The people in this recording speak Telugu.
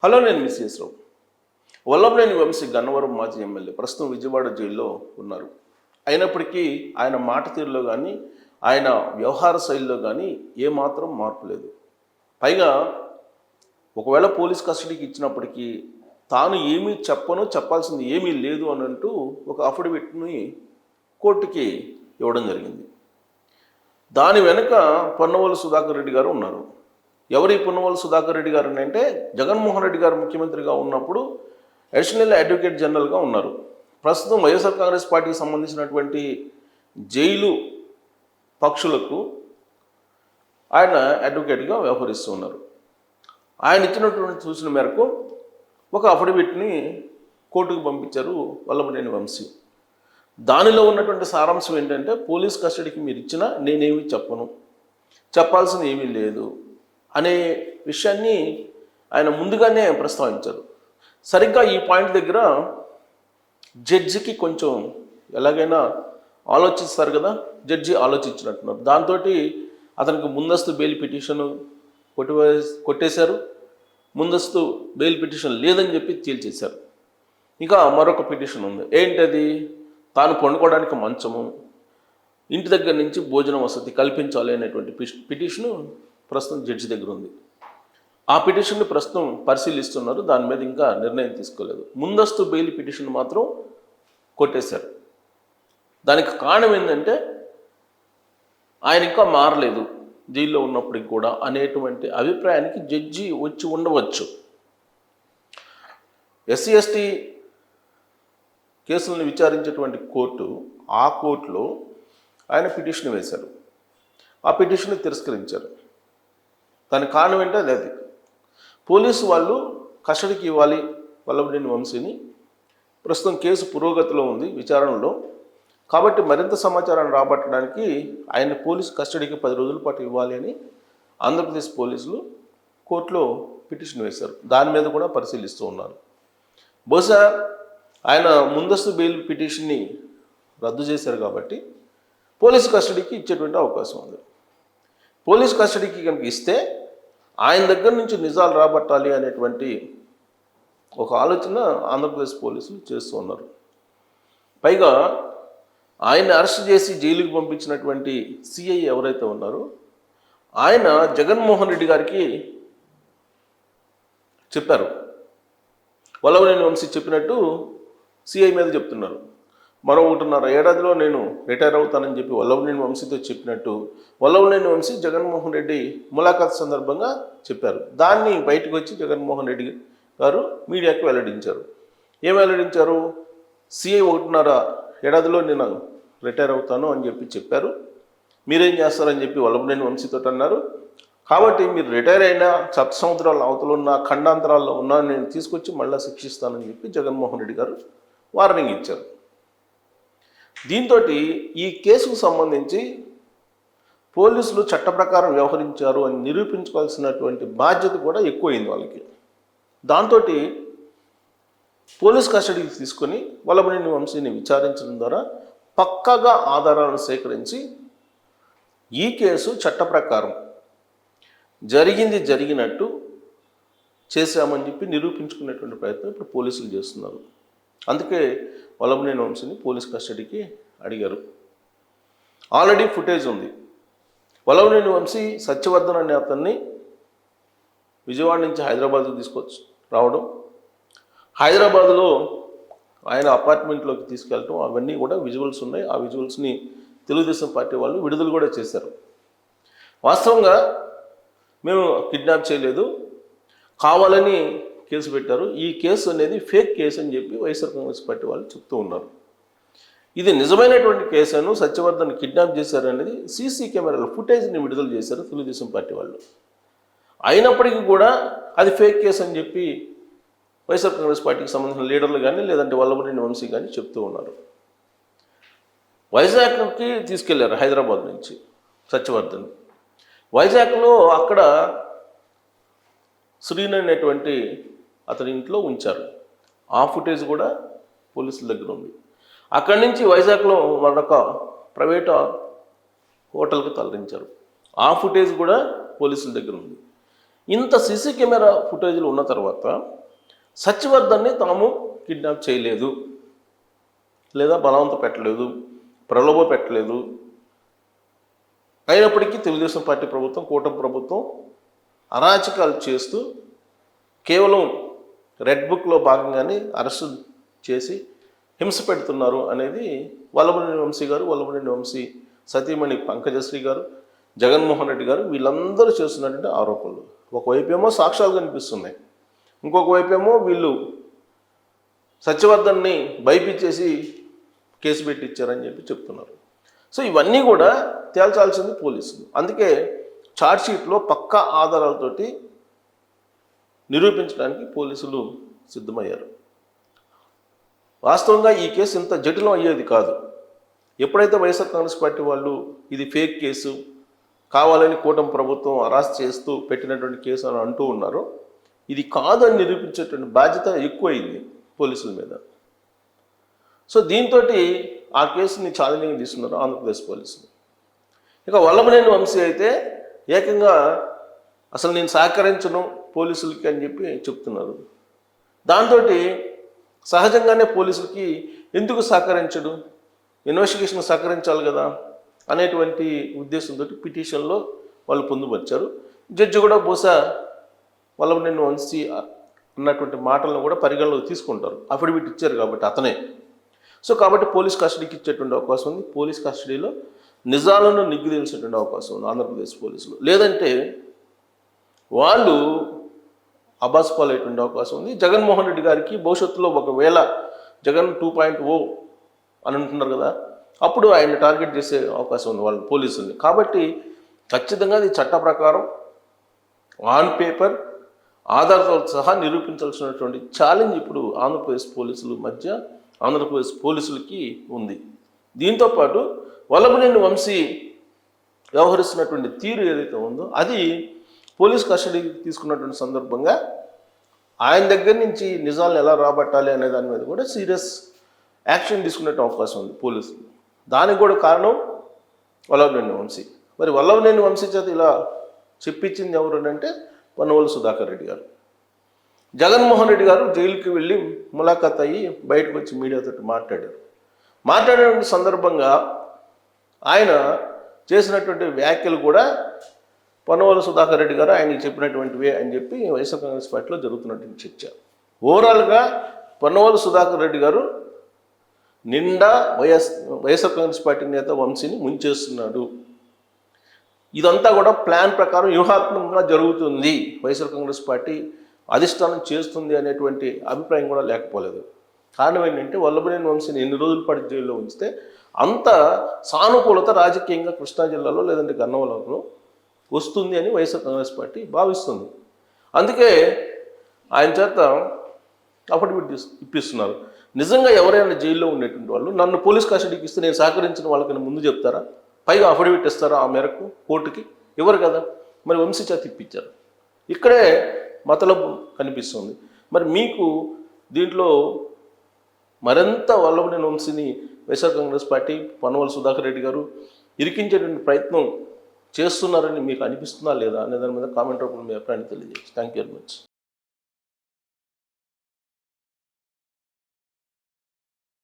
హలో, నేను మిస్ రావు. వల్లభనేని వంశీ గన్నవరం మాజీ ఎమ్మెల్యే ప్రస్తుతం విజయవాడ జైల్లో ఉన్నారు. అయినప్పటికీ ఆయన మాట తీరులో కానీ ఆయన వ్యవహార శైలిలో కానీ ఏమాత్రం మార్పు లేదు. పైగా ఒకవేళ పోలీస్ కస్టడీకి ఇచ్చినప్పటికీ తాను ఏమీ చెప్పాల్సింది ఏమీ లేదు అని అంటూ ఒక అఫిడవిట్ని కోర్టుకి ఇవ్వడం జరిగింది. దాని వెనుక పొన్నవోలు సుధాకర్ రెడ్డి గారు ఉన్నారు. ఎవరి పొన్నవోలు సుధాకర్ రెడ్డి గారు అంటే జగన్మోహన్ రెడ్డి గారు ముఖ్యమంత్రిగా ఉన్నప్పుడు అడిషనల్ అడ్వకేట్ జనరల్గా ఉన్నారు. ప్రస్తుతం వైఎస్ఆర్ కాంగ్రెస్ పార్టీకి సంబంధించినటువంటి జైలు పక్షులకు ఆయన అడ్వకేట్గా వ్యవహరిస్తూ ఉన్నారు. ఆయన ఇచ్చినటువంటి సూచన మేరకు ఒక అఫిడవిట్ని కోర్టుకు పంపించారు వల్లభనేని వంశీ. దానిలో ఉన్నటువంటి సారాంశం ఏంటంటే, పోలీస్ కస్టడీకి మీరు ఇచ్చినా నేనేమి చెప్పాల్సింది ఏమీ లేదు అనే విషయాన్ని ఆయన ముందుగానే ప్రస్తావించారు. సరిగ్గా ఈ పాయింట్ దగ్గర జడ్జికి కొంచెం ఎలాగైనా ఆలోచిస్తారు కదా, జడ్జి ఆలోచించినట్టున్నారు. దాంతో అతనికి ముందస్తు బెయిల్ పిటిషన్ కొట్టేశారు. ముందస్తు బెయిల్ పిటిషన్ లేదని చెప్పి తేల్చేశారు. ఇంకా మరొక పిటిషన్ ఉంది. ఏంటది? తాను పండుకోవడానికి మంచము, ఇంటి దగ్గర నుంచి భోజన వసతి కల్పించాలి అనేటువంటి పిటిషను ప్రస్తుతం జడ్జి దగ్గర ఉంది. ఆ పిటిషన్ని ప్రస్తుతం పరిశీలిస్తున్నారు. దాని మీద ఇంకా నిర్ణయం తీసుకోలేదు. ముందస్తు బెయిల్ పిటిషన్ మాత్రం కొట్టేశారు. దానికి కారణం ఏంటంటే, ఆయన ఇంకా మారలేదు జైల్లో ఉన్నప్పటికి కూడా అనేటువంటి అభిప్రాయానికి జడ్జి వచ్చి ఉండవచ్చు. ఎస్సీ ఎస్టీ కేసులను విచారించేటువంటి కోర్టు, ఆ కోర్టులో ఆయన పిటిషన్ వేశారు. ఆ పిటిషన్ని తిరస్కరించారు. దానికి కారణం ఏంటో అది పోలీసు వాళ్ళు కస్టడీకి ఇవ్వాలి వల్లభనేని వంశీని. ప్రస్తుతం కేసు పురోగతిలో ఉంది, విచారణలో. కాబట్టి మరింత సమాచారాన్ని రాబట్టడానికి ఆయన పోలీసు కస్టడీకి 10 రోజుల పాటు ఇవ్వాలి అని ఆంధ్రప్రదేశ్ పోలీసులు కోర్టులో పిటిషన్ వేశారు. దాని మీద కూడా పరిశీలిస్తూ ఉన్నారు. బహుశా ఆయన ముందస్తు బెయిల్ పిటిషన్ని రద్దు చేశారు కాబట్టి పోలీసు కస్టడీకి ఇచ్చేటువంటి అవకాశం ఉంది. పోలీసు కస్టడీకి కనుక ఇస్తే ఆయన దగ్గర నుంచి నిజాలు రాబట్టాలి అనేటువంటి ఒక ఆలోచన ఆంధ్రప్రదేశ్ పోలీసులు చేస్తూ ఉన్నారు. పైగా ఆయన్ని అరెస్ట్ చేసి జైలుకి పంపించినటువంటి సిఐ ఎవరైతే ఉన్నారో ఆయన జగన్మోహన్ రెడ్డి గారికి చెప్పారు. వల్లభనేని వంశీ చెప్పినట్టు సిఐ మీద చెప్తున్నారు. మరో 1.5 ఏడాదిలో నేను రిటైర్ అవుతానని చెప్పి వల్లభనేని వంశీతో చెప్పినట్టు వల్లభనేని వంశీ జగన్మోహన్ రెడ్డి ములాఖాత్ సందర్భంగా చెప్పారు. దాన్ని బయటకు వచ్చి జగన్మోహన్ రెడ్డి గారు మీడియాకి వెల్లడించారు. ఏం వెల్లడించారు? సిఐ 1.5 ఏడాదిలో నేను రిటైర్ అవుతాను అని చెప్పి చెప్పారు. మీరేం చేస్తారని చెప్పి వల్లభనేని వంశీతో అన్నారు. కాబట్టి మీరు రిటైర్ అయినా సప్త సముద్రాల అవతల ఉన్న ఖండాంతరాల్లో ఉన్నా నేను తీసుకొచ్చి మళ్ళీ శిక్షిస్తానని చెప్పి జగన్మోహన్ రెడ్డి గారు వార్నింగ్ ఇచ్చారు. దీంతో ఈ కేసుకు సంబంధించి పోలీసులు చట్ట ప్రకారం వ్యవహరించారు అని నిరూపించుకోవాల్సినటువంటి బాధ్యత కూడా ఎక్కువైంది వాళ్ళకి. దాంతో పోలీస్ కస్టడీకి తీసుకొని వల్లభనేని వంశీని విచారించడం ద్వారా పక్కాగా ఆధారాలను సేకరించి ఈ కేసు చట్ట ప్రకారం జరిగినట్టు చేశామని చెప్పి నిరూపించుకునేటువంటి ప్రయత్నం ఇప్పుడు పోలీసులు చేస్తున్నారు. అందుకే వల్లభనేని వంశీని పోలీస్ కస్టడీకి అడిగారు. ఆల్రెడీ ఫుటేజ్ ఉంది. వల్లభనేని వంశీ సత్యవర్ధన్ అనే అతన్ని విజయవాడ నుంచి హైదరాబాద్కు తీసుకొచ్చి రావడం, హైదరాబాద్లో ఆయన అపార్ట్మెంట్లోకి తీసుకెళ్ళటం, అవన్నీ కూడా విజువల్స్ ఉన్నాయి. ఆ విజువల్స్ని తెలుగుదేశం పార్టీ వాళ్ళు విడుదల కూడా చేశారు. వాస్తవంగా మేము కిడ్నాప్ చేయలేదు, కావాలని కేసు పెట్టారు, ఈ కేసు అనేది ఫేక్ కేసు అని చెప్పి వైఎస్ఆర్ కాంగ్రెస్ పార్టీ వాళ్ళు చెప్తూ ఉన్నారు. ఇది నిజమైనటువంటి కేసును సత్యవర్ధన్ కిడ్నాప్ చేశారనేది సీసీ కెమెరాల ఫుటేజ్ని విడుదల చేశారు తెలుగుదేశం పార్టీ వాళ్ళు. అయినప్పటికీ కూడా అది ఫేక్ కేసు అని చెప్పి వైఎస్ఆర్ కాంగ్రెస్ పార్టీకి సంబంధించిన లీడర్లు కానీ లేదంటే వల్లభనేని వంశీ కానీ చెప్తూ ఉన్నారు. వైజాగ్కి తీసుకెళ్లారు హైదరాబాద్ నుంచి సత్యవర్ధన్. వైజాగ్లో అక్కడ శ్రీను అనేటువంటి అతని ఇంట్లో ఉంచారు. ఆ ఫుటేజ్ కూడా పోలీసుల దగ్గర ఉంది. అక్కడి నుంచి వైజాగ్లో మరొక ప్రైవేట్ హోటల్కి తరలించారు. ఆ ఫుటేజ్ కూడా పోలీసుల దగ్గర ఉంది. ఇంత సీసీ కెమెరా ఫుటేజ్లు ఉన్న తర్వాత సత్యవర్ధన్ని తాము కిడ్నాప్ చేయలేదు, లేదా బలవంత పెట్టలేదు, ప్రలోభ పెట్టలేదు. అయినప్పటికీ తెలుగుదేశం పార్టీ ప్రభుత్వం, కూటమి ప్రభుత్వం అరాచకాలు చేస్తూ కేవలం రెడ్ బుక్లో భాగంగానే అరెస్టు చేసి హింస పెడుతున్నారు అనేది వల్లభనేని వంశీ గారు, వల్లభనేని వంశీ సతీమణి పంకజశ్రీ గారు, జగన్మోహన్ రెడ్డి గారు వీళ్ళందరూ చేస్తున్నటువంటి ఆరోపణలు. ఒకవైపు ఏమో సాక్ష్యాలు కనిపిస్తున్నాయి, ఇంకొక వైపు ఏమో వీళ్ళు సత్యవర్ధన్ని భయపించేసి కేసు పెట్టించారని చెప్పి చెప్తున్నారు. సో ఇవన్నీ కూడా తేల్చాల్సింది పోలీసులు. అందుకే ఛార్జ్షీట్లో పక్కా ఆధారాలతోటి నిరూపించడానికి పోలీసులు సిద్ధమయ్యారు. వాస్తవంగా ఈ కేసు ఇంత జటిలం అయ్యేది కాదు. ఎప్పుడైతే వైఎస్ఆర్ కాంగ్రెస్ పార్టీ వాళ్ళు ఇది ఫేక్ కేసు, కావాలని కూటమి ప్రభుత్వం అరెస్ట్ చేస్తూ పెట్టినటువంటి కేసు అని అంటూ ఉన్నారో, ఇది కాదని నిరూపించేటువంటి బాధ్యత ఎక్కువైంది పోలీసుల మీద. సో దీంతో ఆ కేసుని ఛాలెంజింగ్ తీసుకున్నారు ఆంధ్రప్రదేశ్ పోలీసులు. ఇక వల్లభనేని వంశీ అయితే ఏకంగా అసలు నేను సహకరించను పోలీసులకి అని చెప్పి చెప్తున్నారు. దాంతో సహజంగానే పోలీసులకి ఎందుకు సహకరించడు, ఇన్వెస్టిగేషన్ సహకరించాలి కదా అనేటువంటి ఉద్దేశంతో పిటిషన్లో వాళ్ళు పొందుపరిచారు. జడ్జి కూడా బహుశా వల్లభనేని వంశీ అన్నటువంటి మాటలను కూడా పరిగణలోకి తీసుకుంటారు. అఫిడవిట్ ఇచ్చారు కాబట్టి అతనే. సో కాబట్టి పోలీస్ కస్టడీకి ఇచ్చేటువంటి అవకాశం ఉంది. పోలీస్ కస్టడీలో నిజాలను నిగ్గు తెలిసేటువంటి అవకాశం ఉంది ఆంధ్రప్రదేశ్ పోలీసులు. లేదంటే వాళ్ళు అబాస్పాలయ్యేటువంటి అవకాశం ఉంది. జగన్మోహన్ రెడ్డి గారికి భవిష్యత్తులో ఒకవేళ జగన్ 2.0 అని అంటున్నారు కదా, అప్పుడు ఆయన టార్గెట్ చేసే అవకాశం ఉంది వాళ్ళ పోలీసుల్ని. కాబట్టి ఖచ్చితంగా అది చట్ట ప్రకారం ఆన్ పేపర్ ఆధారాలతో సహా నిరూపించాల్సినటువంటి ఛాలెంజ్ ఇప్పుడు ఆంధ్రప్రదేశ్ పోలీసుల మధ్య ఆంధ్రప్రదేశ్ పోలీసులకి ఉంది. దీంతోపాటు వల్లభనేని వంశీ వ్యవహరిస్తున్నటువంటి తీరు ఏదైతే ఉందో అది పోలీస్ కస్టడీకి తీసుకున్నటువంటి సందర్భంగా ఆయన దగ్గర నుంచి నిజాలను ఎలా రాబట్టాలి అనే దాని మీద కూడా సీరియస్ యాక్షన్ తీసుకునే అవకాశం ఉంది పోలీసులు. దానికి కూడా కారణం వల్లభనేని వంశీ. మరి వల్లభనేని వంశీ చేత ఇలా చెప్పించింది ఎవరు అంటే పొన్నవోలు సుధాకర్ రెడ్డి గారు. జగన్మోహన్ రెడ్డి గారు జైలుకి వెళ్ళి ములాఖాత్ అయ్యి బయటకు వచ్చి మీడియాతో మాట్లాడిన సందర్భంగా ఆయన చేసినటువంటి వ్యాఖ్యలు కూడా పొన్నవోలు సుధాకర్ రెడ్డి గారు ఆయనకి చెప్పినటువంటివే అని చెప్పి వైఎస్ఆర్ కాంగ్రెస్ పార్టీలో జరుగుతున్నటువంటి చర్చ. ఓవరాల్గా పొన్నవోలు సుధాకర్ రెడ్డి గారు నిండా వైఎస్ఆర్ కాంగ్రెస్ పార్టీ నేత వంశీని ముంచేస్తున్నాడు, ఇదంతా కూడా ప్లాన్ ప్రకారం వ్యూహాత్మకంగా జరుగుతుంది, వైఎస్ఆర్ కాంగ్రెస్ పార్టీ అధిష్టానం చేస్తుంది అనేటువంటి అభిప్రాయం కూడా లేకపోలేదు. కారణం ఏంటంటే వల్లభనేని వంశీని ఎన్ని రోజుల పాటు జైల్లో ఉంచితే అంత సానుకూలత రాజకీయంగా కృష్ణా జిల్లాలో లేదంటే గన్నవరంలో వస్తుంది అని వైఎస్ఆర్ కాంగ్రెస్ పార్టీ భావిస్తుంది. అందుకే ఆయన చేత అఫిడవిట్ ఇప్పిస్తున్నారు. నిజంగా ఎవరైనా జైల్లో ఉండేటువంటి వాళ్ళు నన్ను పోలీస్ కస్టడీకి ఇస్తే నేను సహకరించిన వాళ్ళకన్నా ముందు చెప్తారా? పైగా అఫిడవిట్ ఇస్తారా ఆ మేరకు కోర్టుకి? ఇవ్వరు కదా. మరి వంశీ చేత ఇప్పించారు. ఇక్కడే మతలబు కనిపిస్తుంది. మరి మీకు దీంట్లో మరింత వల్లభనేని వంశీని వైఎస్ఆర్ కాంగ్రెస్ పార్టీ పొన్నవోలు సుధాకర్ రెడ్డి గారు ఇరికించేటువంటి ప్రయత్నం చేస్తున్నారని మీకు అనిపిస్తుందా లేదా అనే దాని మీద కామెంట్ రూపంలో మీ అభిప్రాయాన్ని తెలియజేయండి. Thank you very much.